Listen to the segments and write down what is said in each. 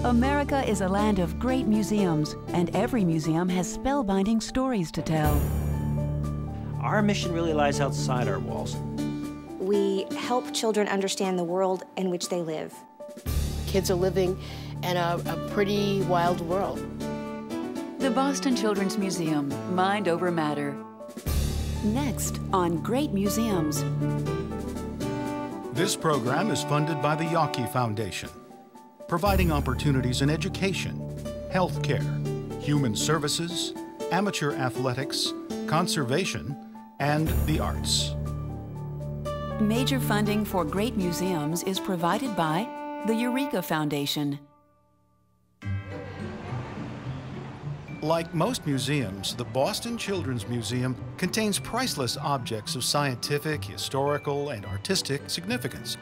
America is a land of great museums, and every museum has spellbinding stories to tell. Our mission really lies outside our walls. We help children understand the world in which they live. Kids are living in a pretty wild world. The Boston Children's Museum, Mind Over Matter. Next on Great Museums. This program is funded by the Yawkey Foundation, providing opportunities in education, healthcare, human services, amateur athletics, conservation, and the arts. Major funding for Great Museums is provided by the Eureka Foundation. Like most museums, the Boston Children's Museum contains priceless objects of scientific, historical, and artistic significance.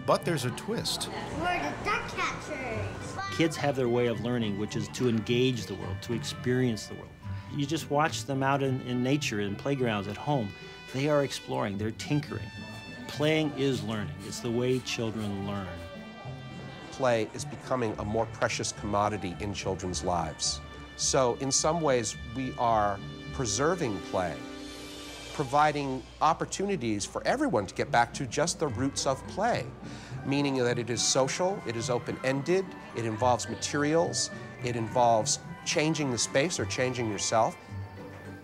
But there's a twist. We're the duck catchers. Kids have their way of learning, which is to engage the world, to experience the world. You just watch them out in nature, in playgrounds, at home. They are exploring, they're tinkering. Playing is learning. It's the way children learn. Play is becoming a more precious commodity in children's lives. So in some ways, we are preserving play, providing opportunities for everyone to get back to just the roots of play, meaning that it is social, it is open-ended, it involves materials, it involves changing the space or changing yourself.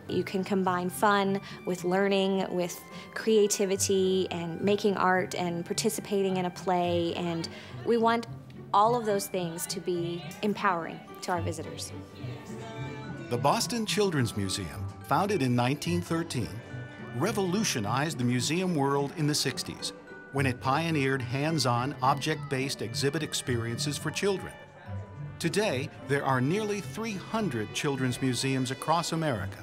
You can combine fun with learning, with creativity and making art and participating in a play, and we want all of those things to be empowering to our visitors. The Boston Children's Museum, founded in 1913, revolutionized the museum world in the 60s when it pioneered hands-on, object-based exhibit experiences for children. Today, there are nearly 300 children's museums across America.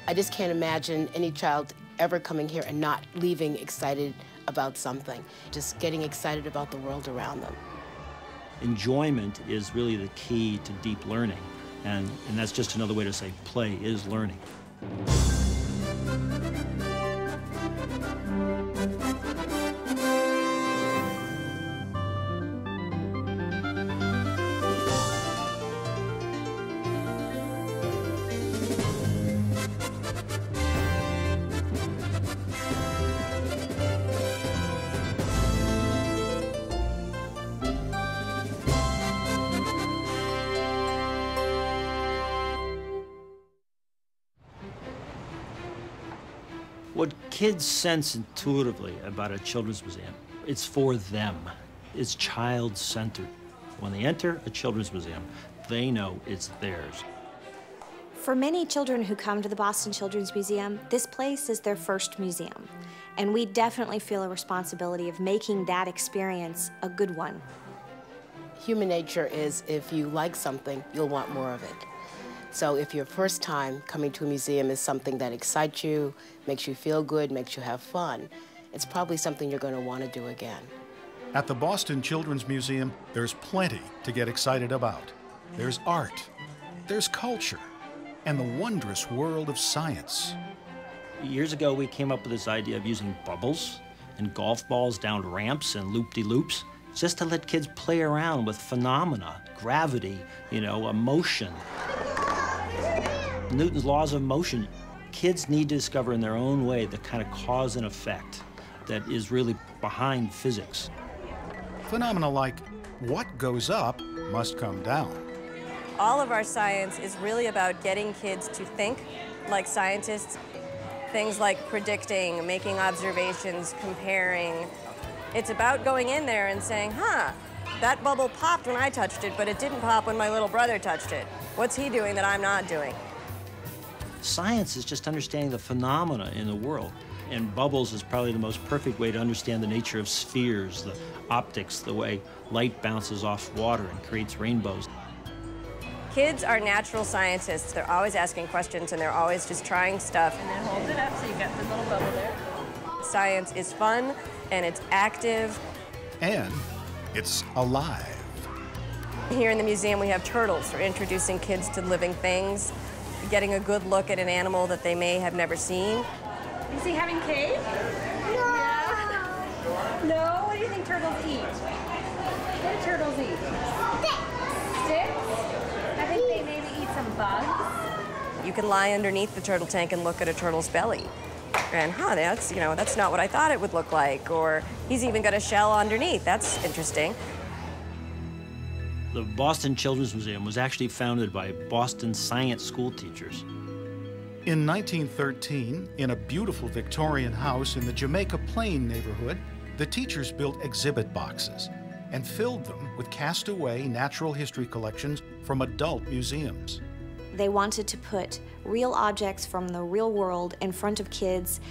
I just can't imagine any child ever coming here and not leaving excited about something, just getting excited about the world around them. Enjoyment is really the key to deep learning, and that's just another way to say play is learning. What kids sense intuitively about a children's museum, it's for them. It's child-centered. When they enter a children's museum, they know it's theirs. For many children who come to the Boston Children's Museum, this place is their first museum. And we definitely feel a responsibility of making that experience a good one. Human nature is if you like something, you'll want more of it. So if your first time coming to a museum is something that excites you, makes you feel good, makes you have fun, it's probably something you're going to want to do again. At the Boston Children's Museum, there's plenty to get excited about. There's art, there's culture, and the wondrous world of science. Years ago, we came up with this idea of using bubbles and golf balls down ramps and loop-de-loops, just to let kids play around with phenomena, gravity, motion. Newton's laws of motion. Kids need to discover in their own way the kind of cause and effect that is really behind physics. Phenomena like what goes up must come down. All of our science is really about getting kids to think like scientists. Things like predicting, making observations, comparing. It's about going in there and saying, that bubble popped when I touched it, but it didn't pop when my little brother touched it. What's he doing that I'm not doing? Science is just understanding the phenomena in the world. And bubbles is probably the most perfect way to understand the nature of spheres, the optics, the way light bounces off water and creates rainbows. Kids are natural scientists. They're always asking questions and they're always just trying stuff. And then hold it up so you got the little bubble there. Science is fun and it's active. And it's alive. Here in the museum we have turtles. We're introducing kids to living things, getting a good look at an animal that they may have never seen. Is he having cake? No. Yeah. No? What do you think turtles eat? What do turtles eat? Sticks. Sticks? You can lie underneath the turtle tank and look at a turtle's belly. And, that's, that's not what I thought it would look like. Or he's even got a shell underneath. That's interesting. The Boston Children's Museum was actually founded by Boston science school teachers. In 1913, in a beautiful Victorian house in the Jamaica Plain neighborhood, the teachers built exhibit boxes and filled them with cast-away natural history collections from adult museums. They wanted to put real objects from the real world in front of kids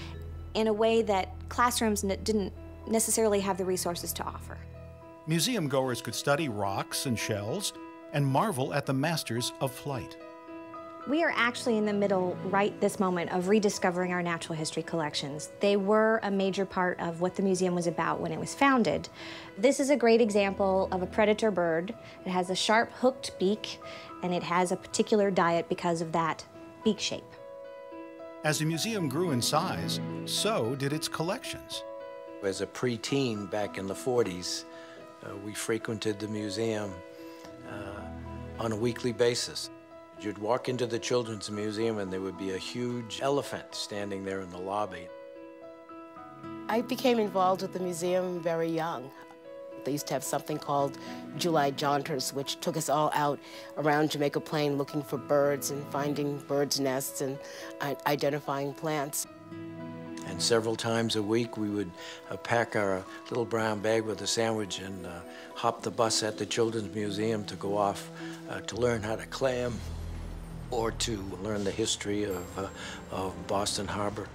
in a way that classrooms didn't necessarily have the resources to offer. Museum goers could study rocks and shells and marvel at the masters of flight. We are actually in the middle, right this moment, of rediscovering our natural history collections. They were a major part of what the museum was about when it was founded. This is a great example of a predator bird. It has a sharp hooked beak, and it has a particular diet because of that beak shape. As the museum grew in size, so did its collections. As a preteen back in the 40s, we frequented the museum on a weekly basis. You'd walk into the Children's Museum and there would be a huge elephant standing there in the lobby. I became involved with the museum very young. They used to have something called July Jaunters, which took us all out around Jamaica Plain looking for birds and finding birds' nests and identifying plants. And several times a week we would pack our little brown bag with a sandwich and hop the bus at the Children's Museum to go off to learn how to clam or to learn the history of Boston Harbor.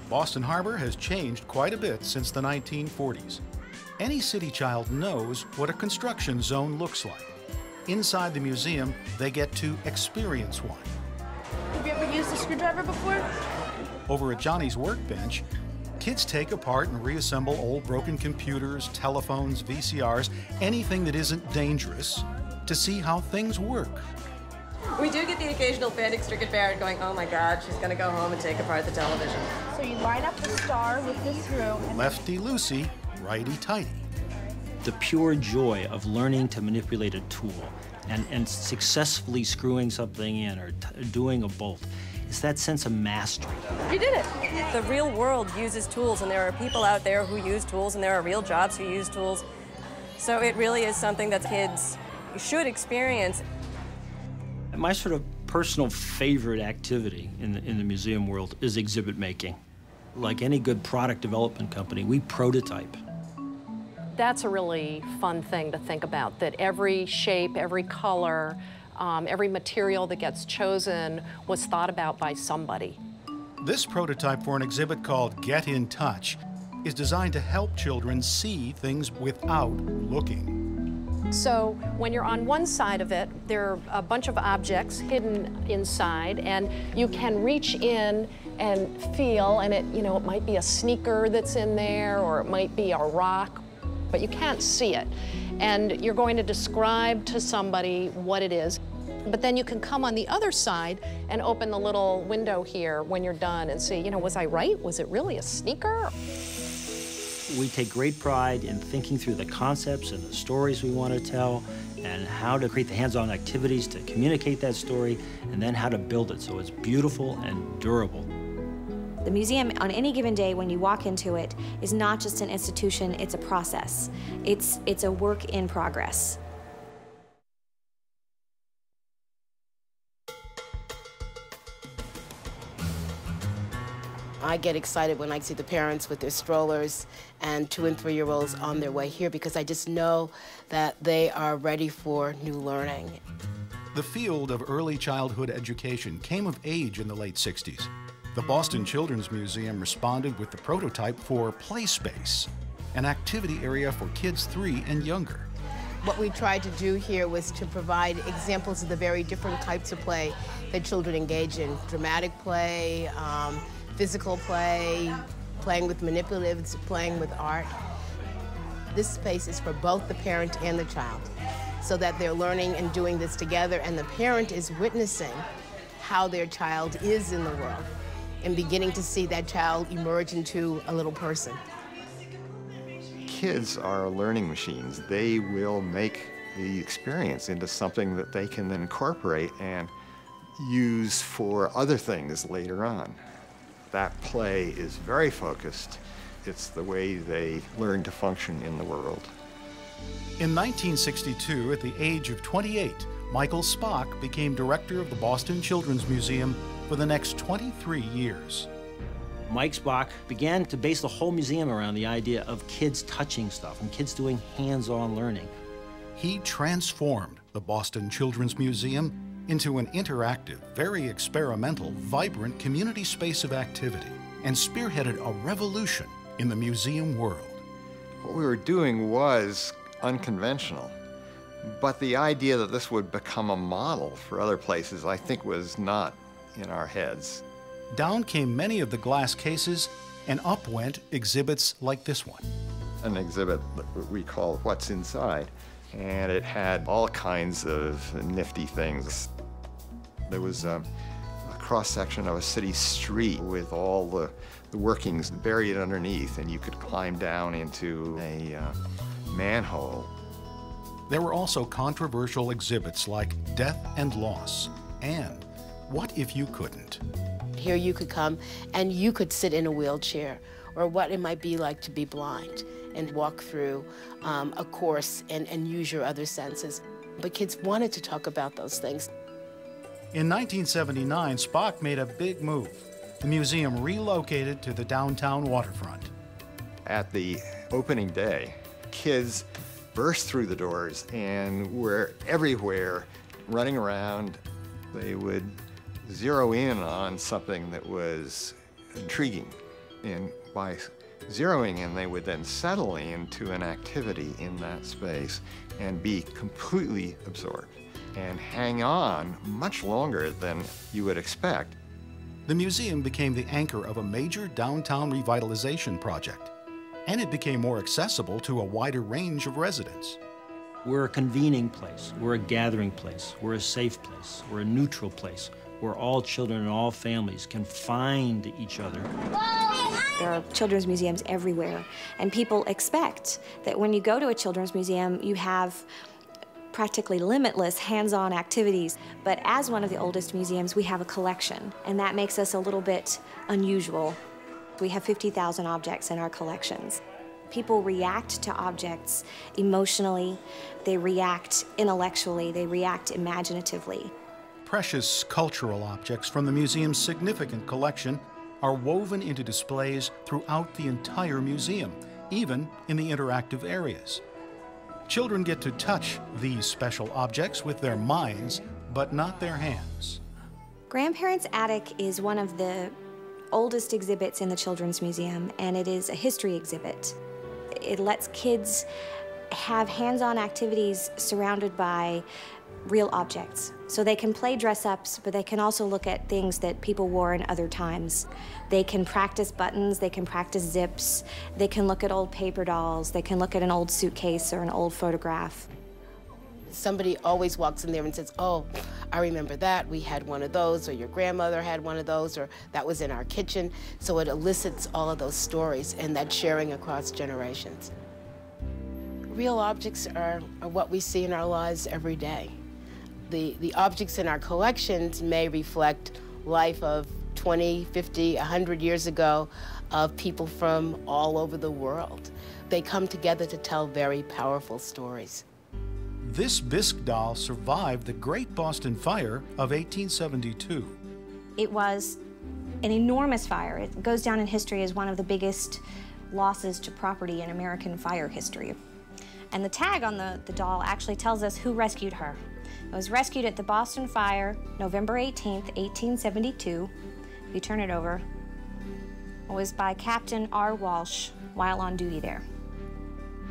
Boston Harbor has changed quite a bit since the 1940s. Any city child knows what a construction zone looks like. Inside the museum, they get to experience one. Have you ever used a screwdriver before? Over at Johnny's workbench, kids take apart and reassemble old broken computers, telephones, VCRs, anything that isn't dangerous, to see how things work. We do get the occasional panic-stricken parent going, oh my God, she's gonna go home and take apart the television. So you line up the star with the screw. Lefty-loosey, righty-tighty. The pure joy of learning to manipulate a tool and successfully screwing something in or doing a bolt, it's that sense of mastery. You did it. The real world uses tools, and there are people out there who use tools, and there are real jobs who use tools. So it really is something that kids should experience. My sort of personal favorite activity in the museum world is exhibit making. Like any good product development company, we prototype. That's a really fun thing to think about, that every shape, every color, every material that gets chosen was thought about by somebody. This prototype for an exhibit called Get in Touch is designed to help children see things without looking. So when you're on one side of it, there are a bunch of objects hidden inside, and you can reach in and feel, and it might be a sneaker that's in there, or it might be a rock, but you can't see it. And you're going to describe to somebody what it is. But then you can come on the other side and open the little window here when you're done and see, was I right? Was it really a sneaker? We take great pride in thinking through the concepts and the stories we want to tell and how to create the hands-on activities to communicate that story, and then how to build it so it's beautiful and durable. The museum, on any given day when you walk into it, is not just an institution, it's a process. It's a work in progress. I get excited when I see the parents with their strollers and 2- and 3-year-olds on their way here, because I just know that they are ready for new learning. The field of early childhood education came of age in the late 60s. The Boston Children's Museum responded with the prototype for Play Space, an activity area for kids 3 and younger. What we tried to do here was to provide examples of the very different types of play that children engage in. Dramatic play, physical play, playing with manipulatives, playing with art. This space is for both the parent and the child, so that they're learning and doing this together, and the parent is witnessing how their child is in the world and beginning to see that child emerge into a little person. Kids are learning machines. They will make the experience into something that they can then incorporate and use for other things later on. That play is very focused. It's the way they learn to function in the world. In 1962, at the age of 28, Michael Spock became director of the Boston Children's Museum for the next 23 years. Mike Spock began to base the whole museum around the idea of kids touching stuff and kids doing hands-on learning. He transformed the Boston Children's Museum into an interactive, very experimental, vibrant community space of activity and spearheaded a revolution in the museum world. What we were doing was unconventional, but the idea that this would become a model for other places, I think, was not in our heads. Down came many of the glass cases, and up went exhibits like this one. An exhibit that we call What's Inside, and it had all kinds of nifty things. There was a cross-section of a city street with all the workings buried underneath, and you could climb down into a manhole. There were also controversial exhibits like Death and Loss and What If You Couldn't? Here you could come and you could sit in a wheelchair, or what it might be like to be blind and walk through a course and use your other senses. But kids wanted to talk about those things. In 1979, Spock made a big move. The museum relocated to the downtown waterfront. At the opening day, kids burst through the doors and were everywhere, running around. They would zero in on something that was intriguing, and by zeroing in, they would then settle into an activity in that space and be completely absorbed and hang on much longer than you would expect. The museum became the anchor of a major downtown revitalization project, and it became more accessible to a wider range of residents. We're a convening place, we're a gathering place, we're a safe place, we're a neutral place where all children and all families can find each other. There are children's museums everywhere, and people expect that when you go to a children's museum, you have practically limitless hands-on activities. But as one of the oldest museums, we have a collection, and that makes us a little bit unusual. We have 50,000 objects in our collections. People react to objects emotionally, they react intellectually, they react imaginatively. Precious cultural objects from the museum's significant collection are woven into displays throughout the entire museum, even in the interactive areas. Children get to touch these special objects with their minds, but not their hands. Grandparents' Attic is one of the oldest exhibits in the Children's Museum, and it is a history exhibit. It lets kids have hands-on activities surrounded by real objects. So they can play dress-ups, but they can also look at things that people wore in other times. They can practice buttons, they can practice zips, they can look at old paper dolls, they can look at an old suitcase or an old photograph. Somebody always walks in there and says, oh, I remember that, we had one of those, or your grandmother had one of those, or that was in our kitchen. So it elicits all of those stories and that sharing across generations. Real objects are what we see in our lives every day. The objects in our collections may reflect life of 20, 50, 100 years ago of people from all over the world. They come together to tell very powerful stories. This bisque doll survived the Great Boston Fire of 1872. It was an enormous fire. It goes down in history as one of the biggest losses to property in American fire history. And the tag on the doll actually tells us who rescued her. It was rescued at the Boston Fire, November 18th, 1872. If you turn it over, it was by Captain R. Walsh while on duty there.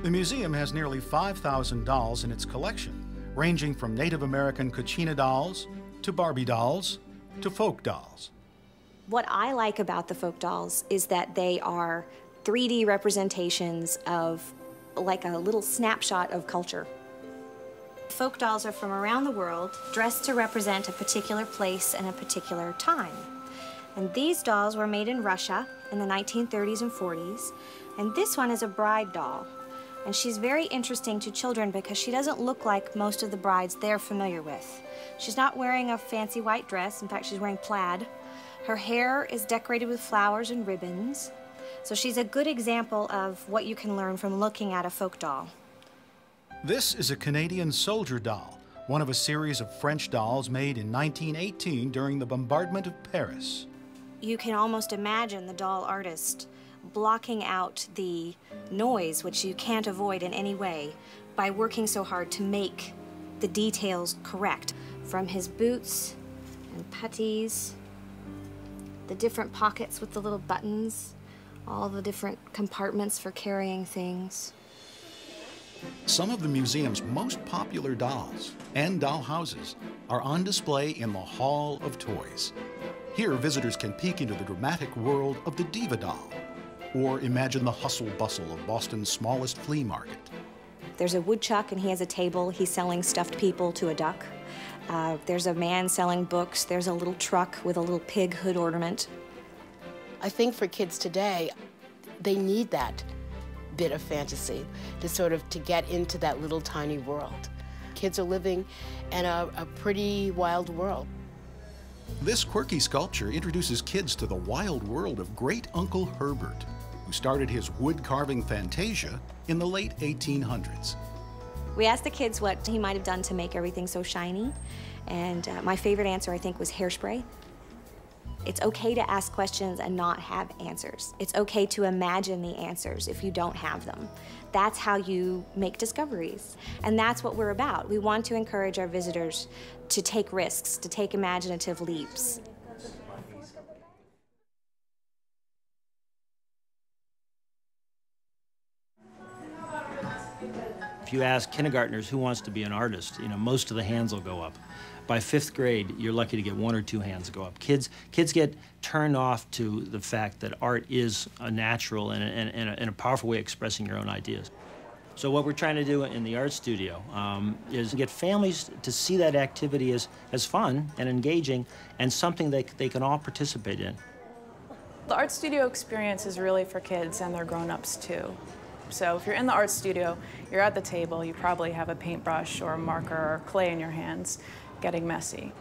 The museum has nearly 5,000 dolls in its collection, ranging from Native American Kachina dolls, to Barbie dolls, to folk dolls. What I like about the folk dolls is that they are 3D representations of like a little snapshot of culture. Folk dolls are from around the world, dressed to represent a particular place and a particular time. And these dolls were made in Russia in the 1930s and 40s. And this one is a bride doll. And she's very interesting to children because she doesn't look like most of the brides they're familiar with. She's not wearing a fancy white dress. In fact, she's wearing plaid. Her hair is decorated with flowers and ribbons. So she's a good example of what you can learn from looking at a folk doll. This is a Canadian soldier doll, one of a series of French dolls made in 1918 during the bombardment of Paris. You can almost imagine the doll artist blocking out the noise, which you can't avoid in any way, by working so hard to make the details correct. From his boots and puttees, the different pockets with the little buttons, all the different compartments for carrying things. Some of the museum's most popular dolls and doll houses are on display in the Hall of Toys. Here, visitors can peek into the dramatic world of the diva doll, or imagine the hustle-bustle of Boston's smallest flea market. There's a woodchuck, and he has a table. He's selling stuffed people to a duck. There's a man selling books. There's a little truck with a little pig hood ornament. I think for kids today, they need that bit of fantasy to get into that little tiny world. Kids are living in a pretty wild world. This quirky sculpture introduces kids to the wild world of Great Uncle Herbert, who started his wood carving fantasia in the late 1800s. We asked the kids what he might have done to make everything so shiny, and my favorite answer, I think, was hairspray. It's okay to ask questions and not have answers. It's okay to imagine the answers if you don't have them. That's how you make discoveries, and that's what we're about. We want to encourage our visitors to take risks, to take imaginative leaps. If you ask kindergartners who wants to be an artist, most of the hands will go up. By 5th grade, you're lucky to get 1 or 2 hands go up. Kids get turned off to the fact that art is a natural and a powerful way of expressing your own ideas. So what we're trying to do in the art studio is get families to see that activity as fun and engaging and something they can all participate in. The art studio experience is really for kids and their grown-ups too. So if you're in the art studio, you're at the table, you probably have a paintbrush or a marker or clay in your hands, getting messy.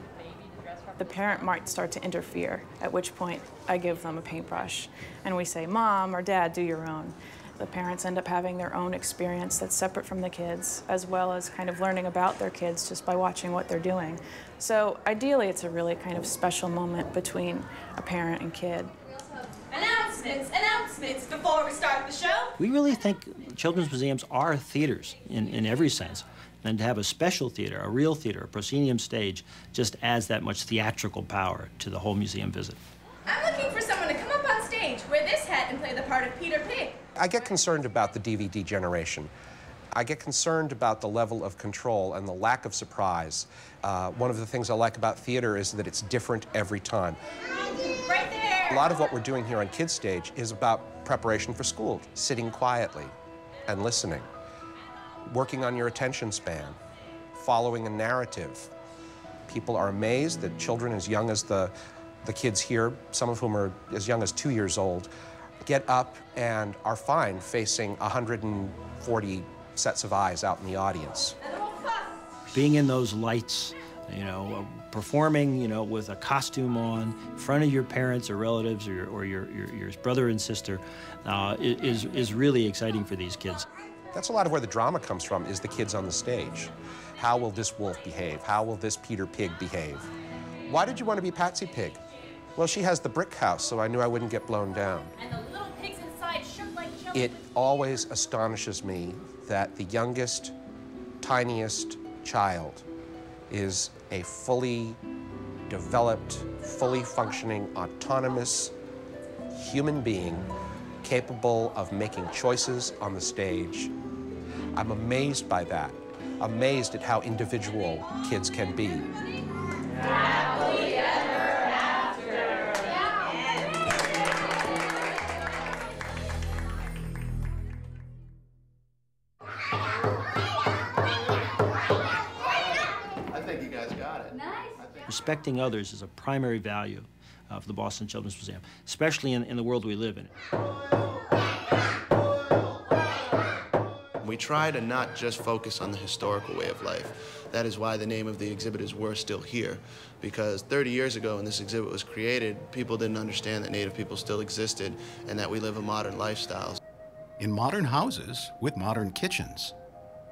The parent might start to interfere, at which point I give them a paintbrush and we say, Mom or Dad, do your own. The parents end up having their own experience that's separate from the kids, as well as kind of learning about their kids just by watching what they're doing. So ideally, it's a really kind of special moment between a parent and kid. Announcements before we start the show. We really think children's museums are theaters in every sense. And to have a special theater, a real theater, a proscenium stage, just adds that much theatrical power to the whole museum visit. I'm looking for someone to come up on stage, wear this hat, and play the part of Peter Pig. I get concerned about the DVD generation. I get concerned about the level of control and the lack of surprise. One of the things I like about theater is that it's different every time. Right there! A lot of what we're doing here on Kids Stage is about preparation for school, sitting quietly and listening, working on your attention span, following a narrative. People are amazed that children as young as the kids here, some of whom are as young as 2 years old, get up and are fine facing 140 sets of eyes out in the audience. Being in those lights, performing, with a costume on in front of your parents or relatives or your brother and sister is really exciting for these kids. That's a lot of where the drama comes from, is the kids on the stage. How will this wolf behave? How will this Peter Pig behave? Why did you want to be Patsy Pig? Well, she has the brick house, so I knew I wouldn't get blown down. And the little pigs inside shook like jelly. It always astonishes me that the youngest, tiniest child is a fully developed, fully functioning, autonomous human being capable of making choices on the stage. I'm amazed by that, amazed at how individual kids can be. Happily ever after. I think you guys got it. Nice. Respecting others is a primary value of the Boston Children's Museum, especially in the world we live in. We try to not just focus on the historical way of life. That is why the name of the exhibit is We're Still Here, because 30 years ago when this exhibit was created, people didn't understand that Native people still existed and that we live a modern lifestyle. In modern houses with modern kitchens.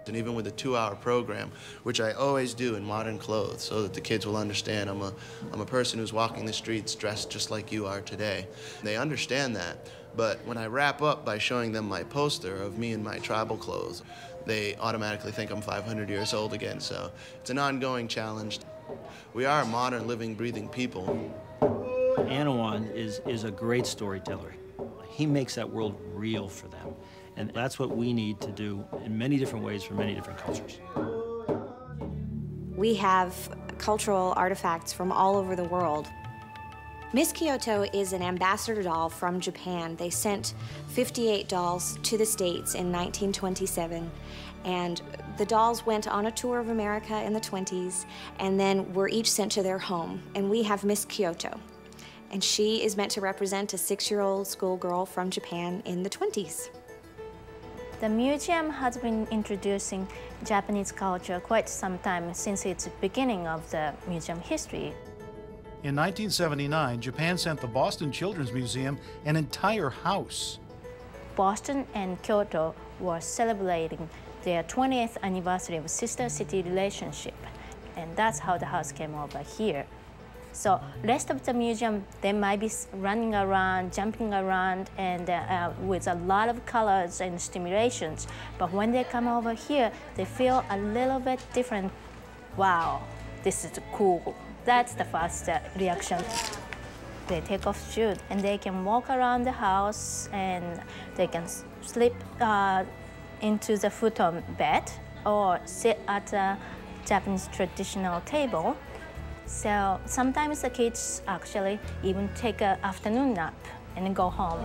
And even with a 2-hour program, which I always do in modern clothes so that the kids will understand I'm a person who's walking the streets dressed just like you are today. They understand that, but when I wrap up by showing them my poster of me in my tribal clothes, they automatically think I'm 500 years old again, so it's an ongoing challenge. We are modern, living, breathing people. Anawan is a great storyteller. He makes that world real for them. And that's what we need to do in many different ways for many different cultures. We have cultural artifacts from all over the world. Miss Kyoto is an ambassador doll from Japan. They sent 58 dolls to the States in 1927, and the dolls went on a tour of America in the 20s, and then were each sent to their home. And we have Miss Kyoto, and she is meant to represent a 6-year-old schoolgirl from Japan in the 20s. The museum has been introducing Japanese culture quite some time since its beginning of the museum history. In 1979, Japan sent the Boston Children's Museum an entire house. Boston and Kyoto were celebrating their 20th anniversary of sister city relationship, and that's how the house came over here. So rest of the museum, they might be running around, jumping around, and with a lot of colors and stimulations. But when they come over here, they feel a little bit different. Wow, this is cool. That's the first reaction. They take off shoes, and they can walk around the house, and they can sleep into the futon bed or sit at a Japanese traditional table. So sometimes the kids actually even take an afternoon nap and then go home.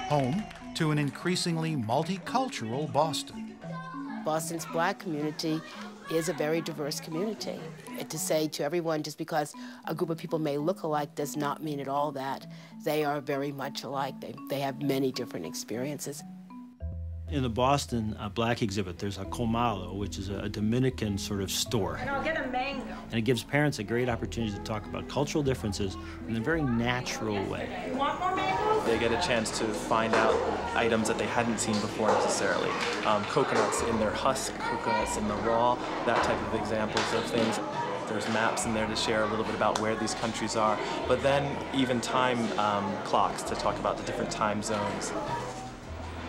Home to an increasingly multicultural Boston. Boston's Black community is a very diverse community. To say to everyone, just because a group of people may look alike does not mean at all that they are very much alike. They have many different experiences. In the Boston Black exhibit, there's a Comalo, which is a Dominican sort of store. And I'll get a mango. And it gives parents a great opportunity to talk about cultural differences in a very natural way. You want more mangoes? They get a chance to find out items that they hadn't seen before necessarily. Coconuts in their husk, coconuts in the raw, that type of examples of things. There's maps in there to share a little bit about where these countries are, but then even time clocks to talk about the different time zones.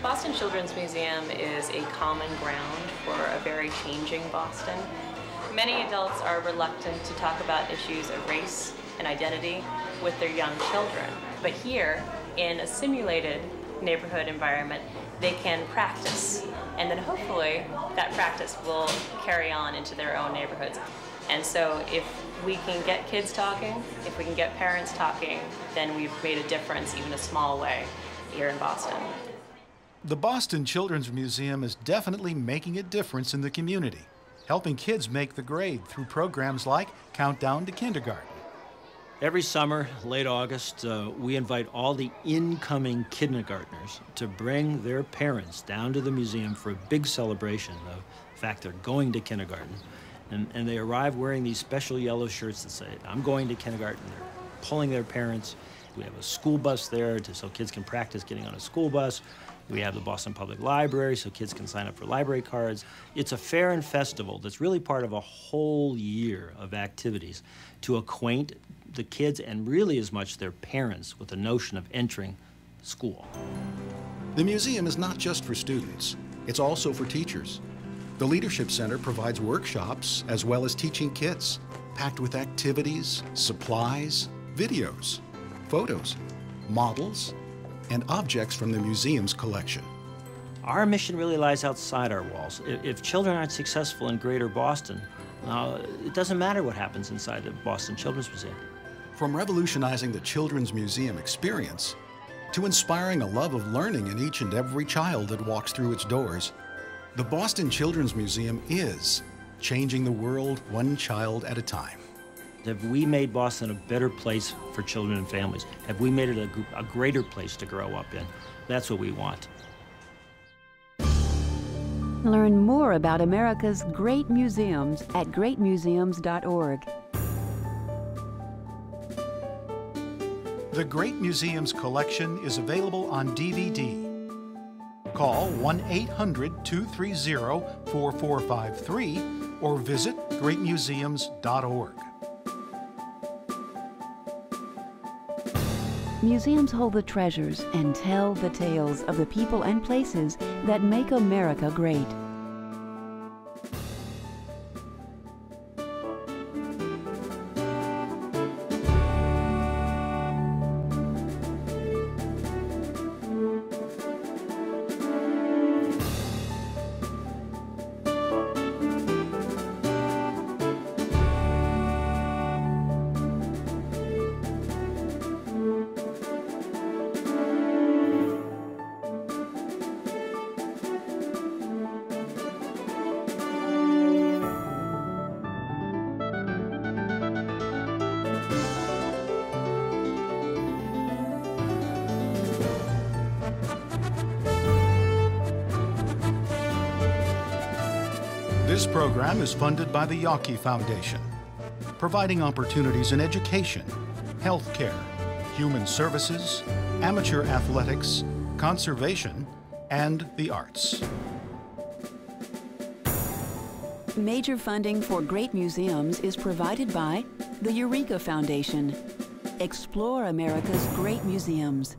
Boston Children's Museum is a common ground for a very changing Boston. Many adults are reluctant to talk about issues of race and identity with their young children. But here, in a simulated neighborhood environment, they can practice. And then hopefully that practice will carry on into their own neighborhoods. And so if we can get kids talking, if we can get parents talking, then we've made a difference, even a small way, here in Boston. The Boston Children's Museum is definitely making a difference in the community, helping kids make the grade through programs like Countdown to Kindergarten. Every summer, late August, we invite all the incoming kindergartners to bring their parents down to the museum for a big celebration of the fact they're going to kindergarten. And they arrive wearing these special yellow shirts that say, I'm going to kindergarten. They're pulling their parents. We have a school bus there so kids can practice getting on a school bus. We have the Boston Public Library so kids can sign up for library cards. It's a fair and festival that's really part of a whole year of activities to acquaint the kids and really as much their parents with the notion of entering school. The museum is not just for students, it's also for teachers. The Leadership Center provides workshops as well as teaching kits, packed with activities, supplies, videos, photos, models, and objects from the museum's collection. Our mission really lies outside our walls. If children aren't successful in Greater Boston, it doesn't matter what happens inside the Boston Children's Museum. From revolutionizing the Children's Museum experience to inspiring a love of learning in each and every child that walks through its doors, the Boston Children's Museum is changing the world one child at a time. Have we made Boston a better place for children and families? Have we made it a greater place to grow up in? That's what we want. Learn more about America's great museums at greatmuseums.org. The Great Museums collection is available on DVD. Call 1-800-230-4453 or visit greatmuseums.org. Museums hold the treasures and tell the tales of the people and places that make America great. This program is funded by the Yawkey Foundation, providing opportunities in education, healthcare, human services, amateur athletics, conservation, and the arts. Major funding for great museums is provided by the Eureka Foundation. Explore America's great museums.